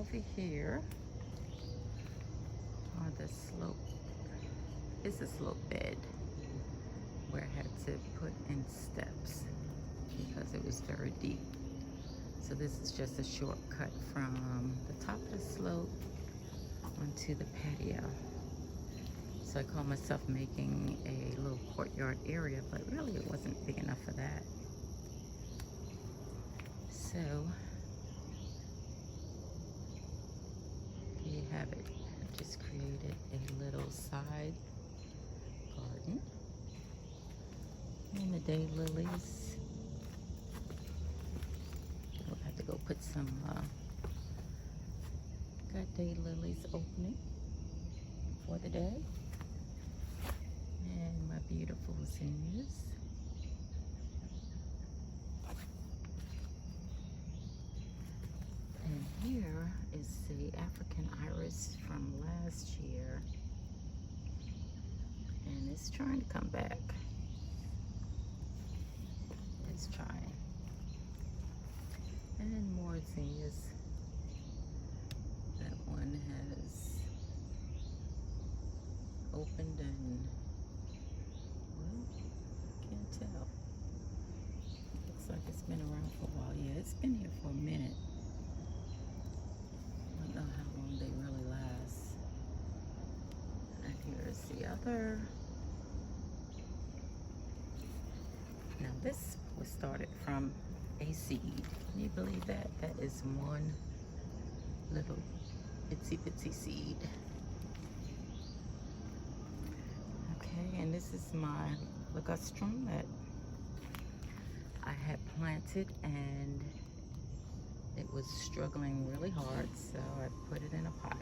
over here on the slope. It's a slope bed where I had to put in steps because it was very deep. So this is just a shortcut from the top of the slope onto the patio. So I call myself making a little courtyard area, but really it wasn't big enough for that. So there you have it. I just created a little side garden. And the daylilies. We'll have to go put some, got daylilies opening for the day. And my beautiful zinnias. And here is the African iris from last year. And it's trying to come back. It's trying. And more zinnias. That one has opened and, well, can't tell. Looks like it's been around for a while. Yeah, it's been here for a minute. I don't know how long they really last. And here's the other. Now this was started from a seed. Can you believe that? That is one little itsy bitsy seed. Okay, and this is my ligustrum that I had planted and it was struggling really hard, so I put it in a pot.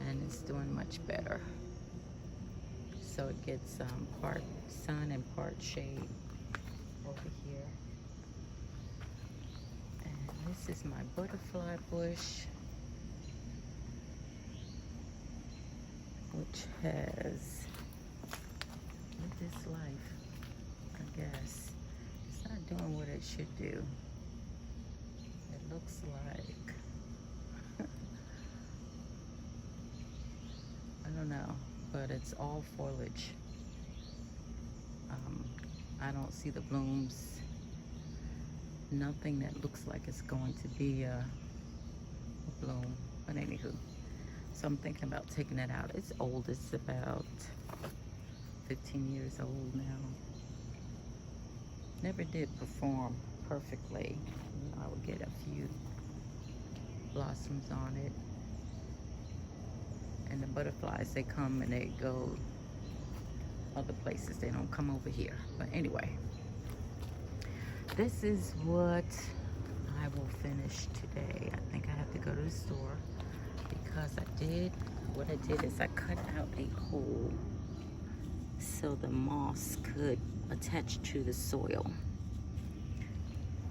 And it's doing much better. So it gets part sun and part shade over here. And this is my butterfly bush, which has lived its life, I guess. It's not doing what it should do. It looks like, I don't know, but it's all foliage. I don't see the blooms. Nothing that looks like it's going to be a bloom. But anywho, so I'm thinking about taking that out. It's old. It's about 15 years old now. Never did perform perfectly. I would get a few blossoms on it. And the butterflies, they come and they go other places. They don't come over here. But anyway, this is what I will finish today. I think I have to go to the store because what I did is I cut out a hole so the moss could attach to the soil.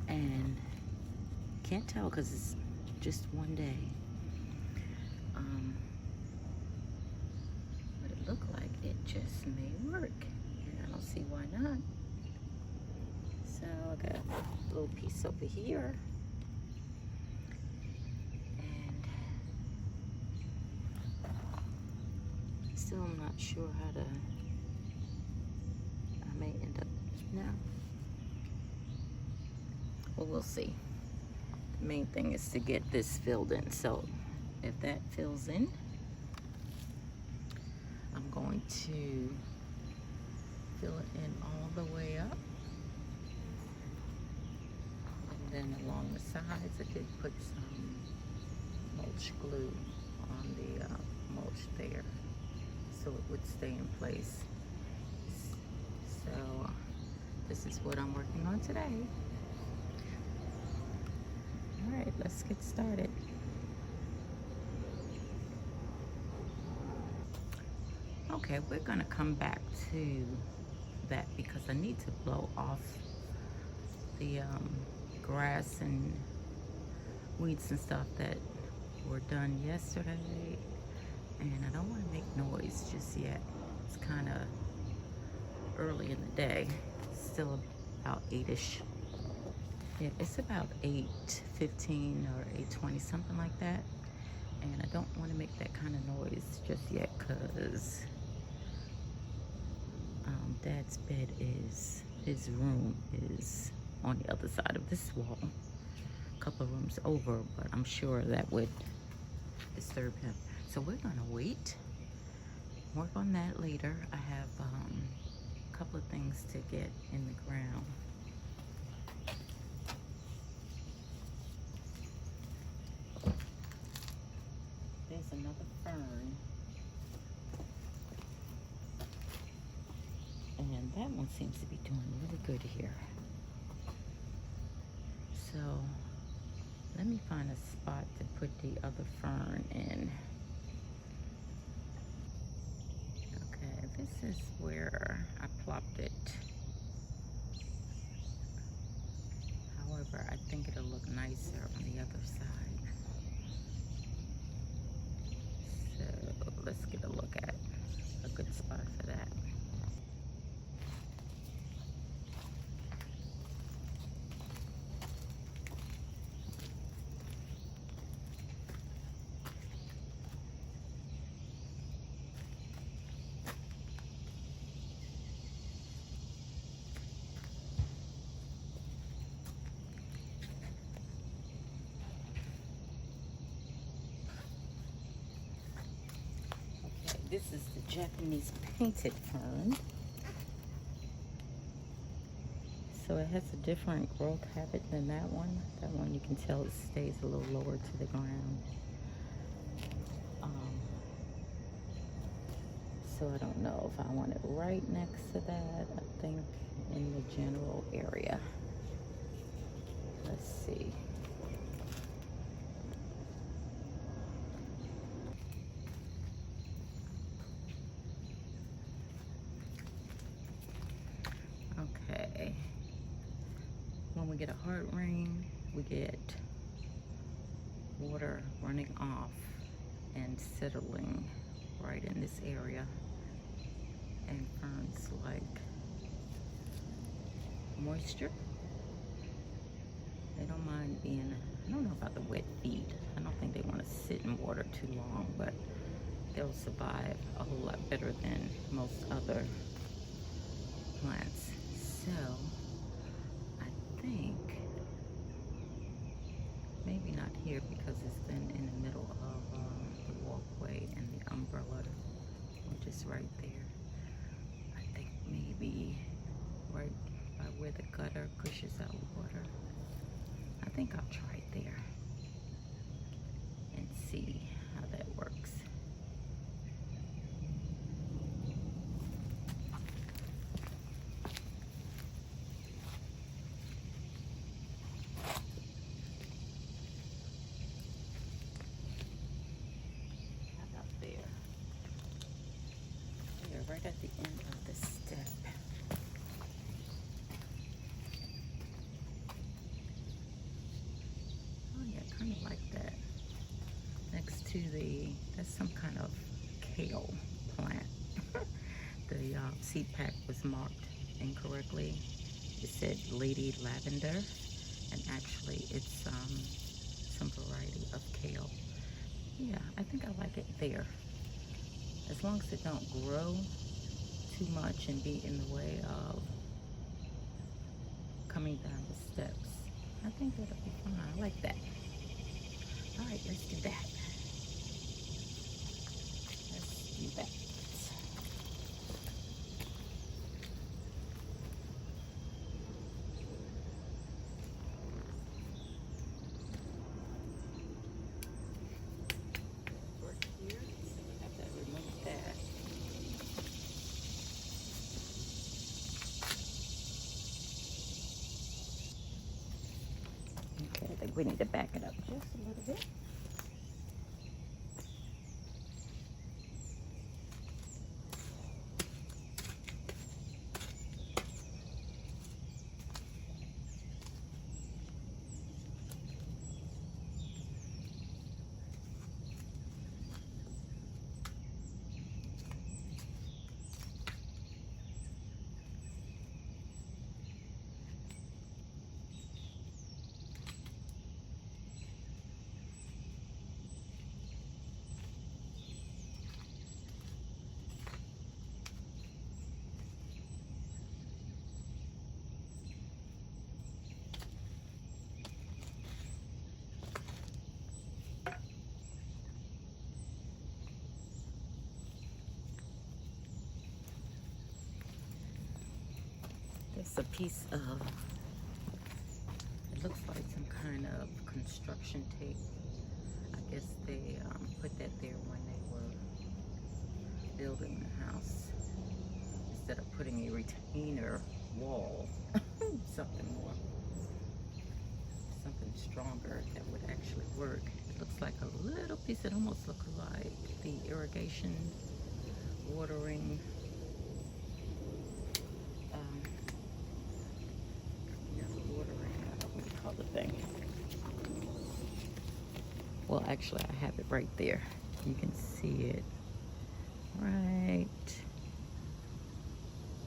And can't tell because it's just one day. But it looked like it just may work. And I don't see why not. So I got a little piece over here. And still I'm not sure how to, I may end up now. Well, we'll see. The main thing is to get this filled in. So if that fills in, I'm going to fill it in all the way up. And then along the sides, I did put some mulch glue on the mulch there so it would stay in place. So this is what I'm working on today. All right, let's get started. Okay, we're gonna come back to that because I need to blow off the grass and weeds and stuff that were done yesterday, and I don't want to make noise just yet. It's kind of early in the day. It's still about 8ish. Yeah, it's about 8:15 or 8:20, something like that. And I don't want to make that kind of noise just yet because Dad's bed is, his room is on the other side of this wall, a couple of rooms over, but I'm sure that would disturb him. So we're gonna wait, work on that later. I have a couple of things to get in the ground. There's another fern, and that one seems to be doing really good here. So let me find a spot to put the other fern in. Okay, this is where I plopped it. However, I think it'll look nicer on the other side. So let's get a look at a good spot for that. This is the Japanese painted fern. So it has a different growth habit than that one. That one you can tell it stays a little lower to the ground. So I don't know if I want it right next to that. I think in the general area. Let's see. Okay. When we get a hard rain, we get water running off and settling right in this area. And ferns like moisture. They don't mind being, I don't know about the wet feet. I don't think they want to sit in water too long, but they'll survive a whole lot better than most other plants. So I think maybe not here because it's then in the middle of the walkway and the umbrella, which is right there. I think maybe right by where the gutter pushes out water. I think I'll try it there and see how that works. How about there? There, right at the end of the step. Kind of like that. Next to that's some kind of kale plant. The seed pack was marked incorrectly. It said Lady Lavender, and actually it's some variety of kale. Yeah, I think I like it there. As long as it don't grow too much and be in the way of coming down the steps. I think that'll be fine. I like that. All right, let's do that. Let's do that. Work here. So we have to remove that. Okay, I think we need to back it up just a little bit. a piece of, it looks like some kind of construction tape. I guess they put that there when they were building the house. Instead of putting a retainer wall, something more, something stronger that would actually work. It looks like a little piece. It almost looks like the irrigation, watering, what do you call the thing? Well, actually, I have it right there. You can see it right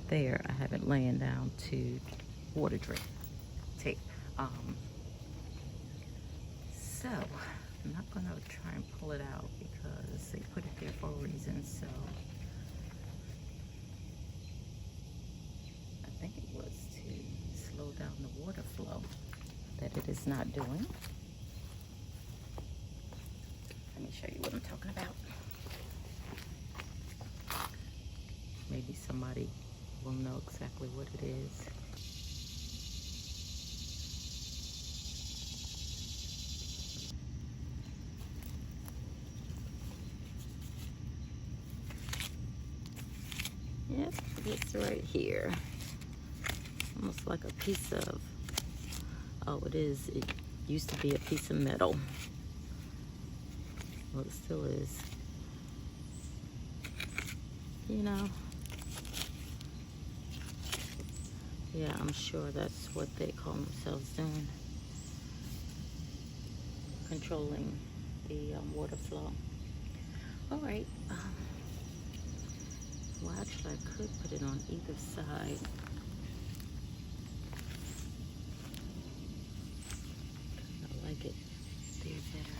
there. I have it laying down to water drip tape. So I'm not gonna try and pull it out because they put it there for a reason. So I think it was to slow down the water flow that it is not doing. Let me show you what I'm talking about. Maybe somebody will know exactly what it is. Yep, it's right here. Almost like a piece of, oh, it is. It used to be a piece of metal. Well, it still is. You know. Yeah, I'm sure that's what they call themselves doing. Controlling the water flow. All right. Well, actually, I could put it on either side. I like it there better.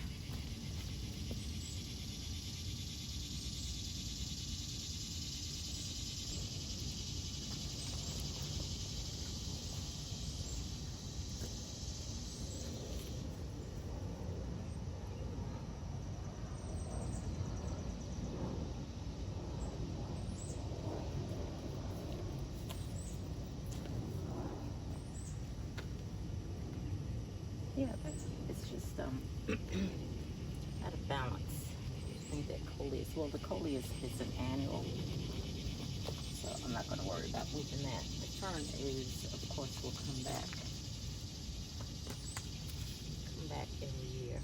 Yeah, it's just out of balance. I think that coleus, well, the coleus is an annual, so I'm not going to worry about moving that. The fern is, of course, will come back every year.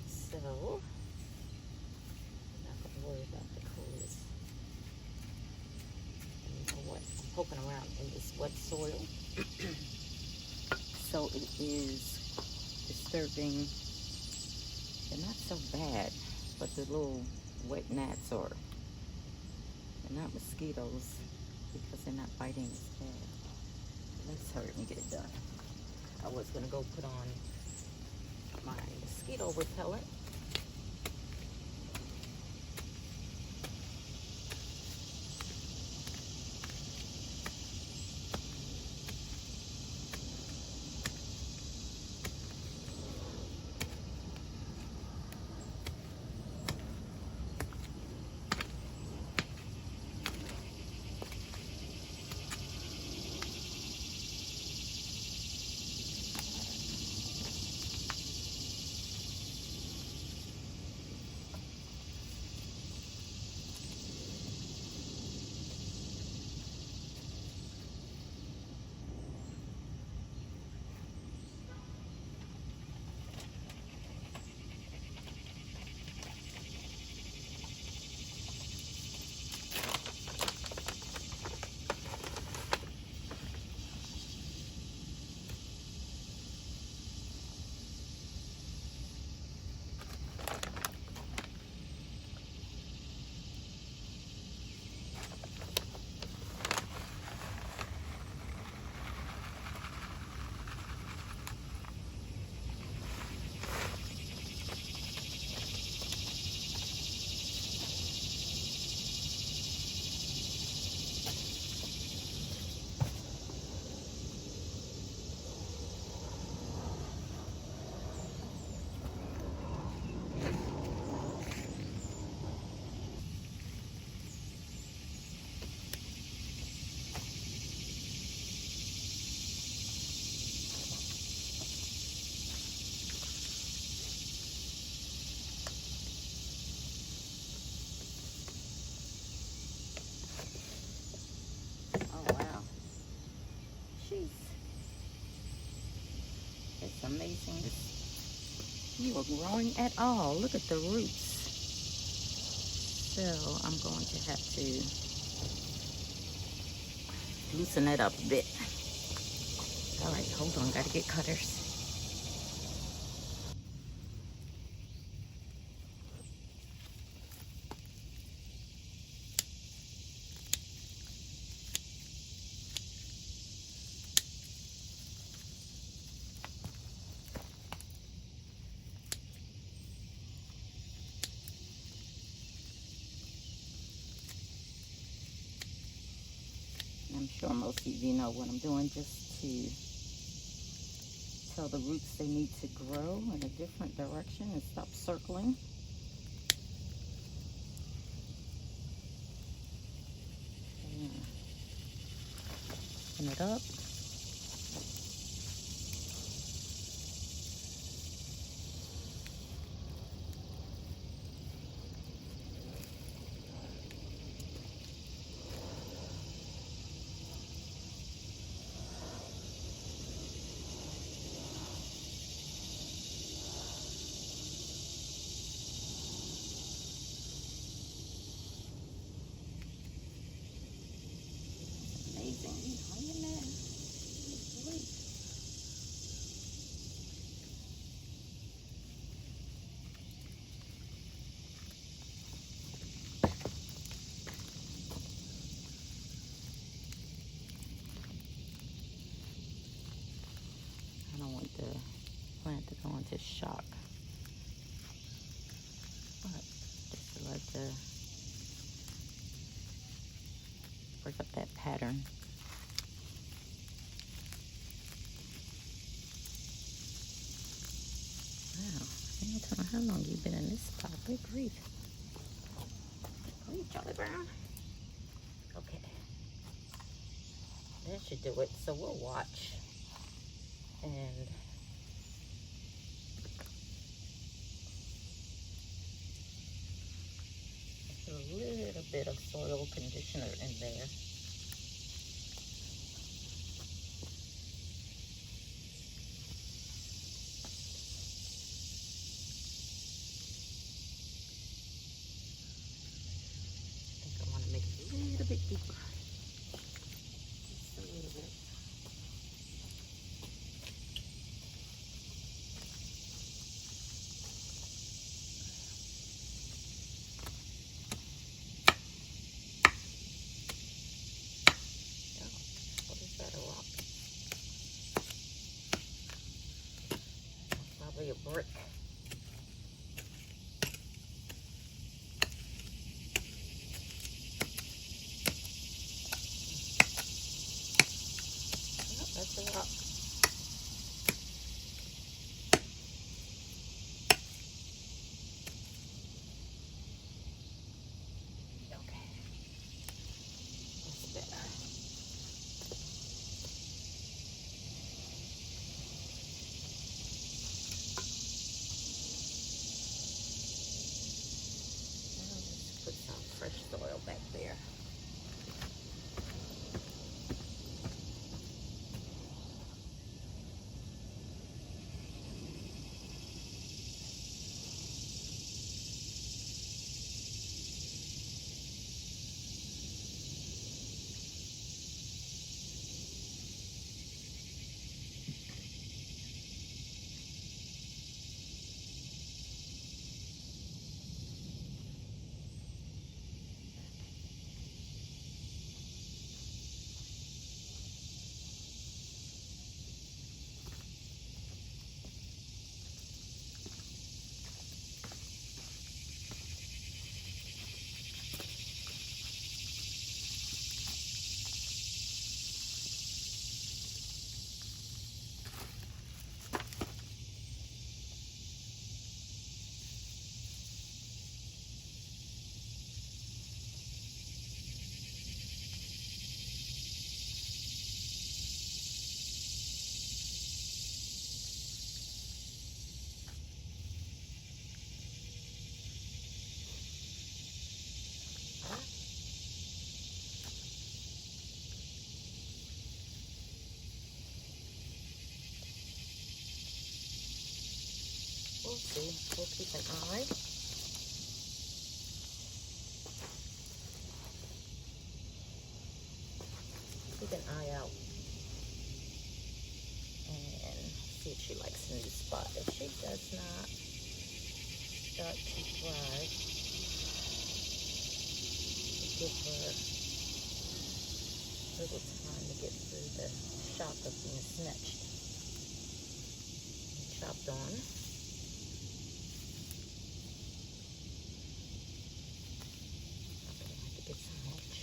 So I'm not going to worry about the coleus. And you know what? I'm poking around in this wet soil. So it is disturbing. They're not so bad, but the little wet gnats are, they're not mosquitoes because they're not biting as bad. Let's hurry and get it done. I was gonna go put on my mosquito repellent. amazing. You are growing at all. Look at the roots. So I'm going to have to loosen it up a bit. All right, hold on, gotta get cutters. I'm sure most of you know what I'm doing, just to tell the roots they need to grow in a different direction and stop circling. Open it up. Amazing. You hung in there. Great. I don't want the plant to go into shock, but just to let the break up that pattern. Wow, I don't know how long you've been in this spot. Good grief. Good grief, Charlie Brown. Okay. That should do it. So we'll watch. And a little bit of soil conditioner in there. I think I want to make it a little bit deeper. Just a little bit. What is that, a rock? Probably a brick. Yep, that's a rock. Okay. That's better. Put some fresh soil back there. we'll see. We'll keep an eye. Keep an eye out and see if she likes a new spot. If she does not start to thrive, give her a little time to get through the shock of being snatched and chopped on. Okay, I have to get some mulch.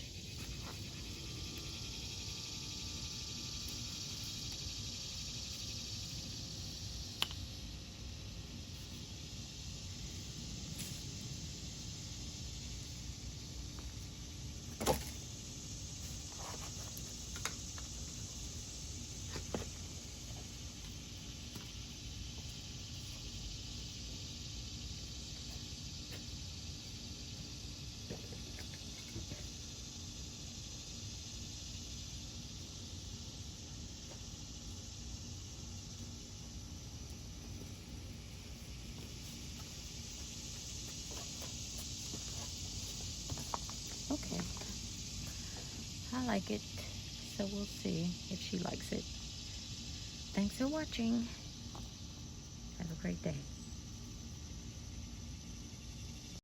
Okay, I like it, so we'll see if she likes it. Thanks for watching. Have a great day.